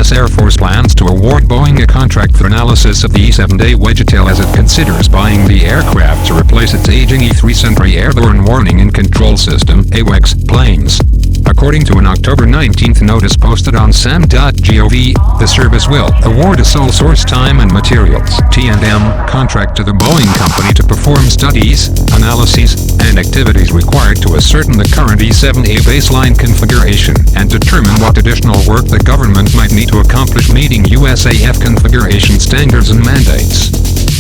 U.S. Air Force plans to award Boeing a contract for analysis of the E-7A Wedgetail as it considers buying the aircraft to replace its aging E-3 Sentry airborne warning and control system (AWACS) planes. According to an October 19th notice posted on sam.gov, the service will award a sole source time and materials (T&M) contract to the Boeing company to perform studies, analyses, and activities required to ascertain the current E-7A baseline configuration and determine what additional work the government might need to accomplish meeting USAF configuration standards and mandates.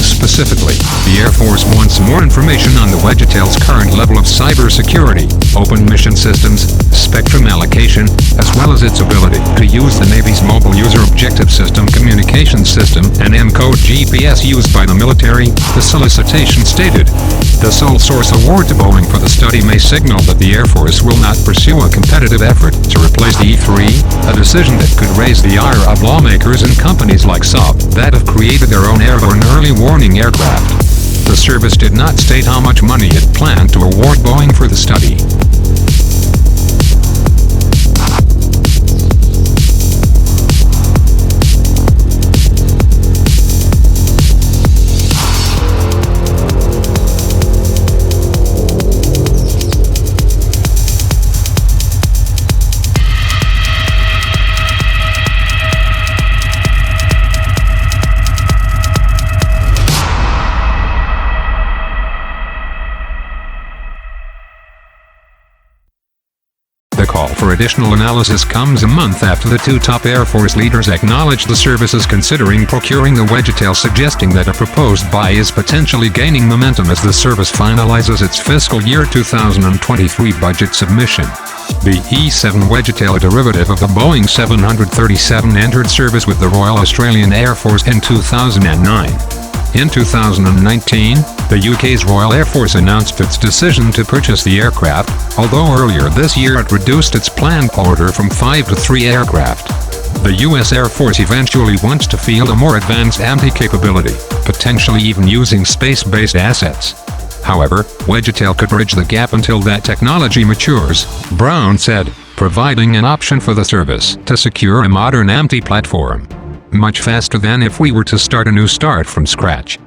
Specifically, the Air Force wants more information on the Wedgetail's current level of cybersecurity, open mission systems, spectrum allocation, as well as its ability to use the Navy's Mobile User Objective System communication system and M-code GPS used by the military, the solicitation stated. The sole source award to Boeing for the study may signal that the Air Force will not pursue a competitive effort to replace the E-3, a decision that could raise the ire of lawmakers and companies like Saab that have created their own airborne early warning aircraft. The service did not state how much money it planned to award Boeing for the study. The call for additional analysis comes a month after the two top Air Force leaders acknowledged the service is considering procuring the Wedgetail, suggesting that a proposed buy is potentially gaining momentum as the service finalizes its fiscal year 2023 budget submission. The E-7 Wedgetail, a derivative of the Boeing 737, entered service with the Royal Australian Air Force in 2009. In 2019, the UK's Royal Air Force announced its decision to purchase the aircraft, although earlier this year it reduced its planned order from 5 to 3 aircraft. The US Air Force eventually wants to field a more advanced AMT capability, potentially even using space-based assets. However, Wedgetail could bridge the gap until that technology matures, Brown said, providing an option for the service to secure a modern AMT platform. Much faster than if we were to start from scratch.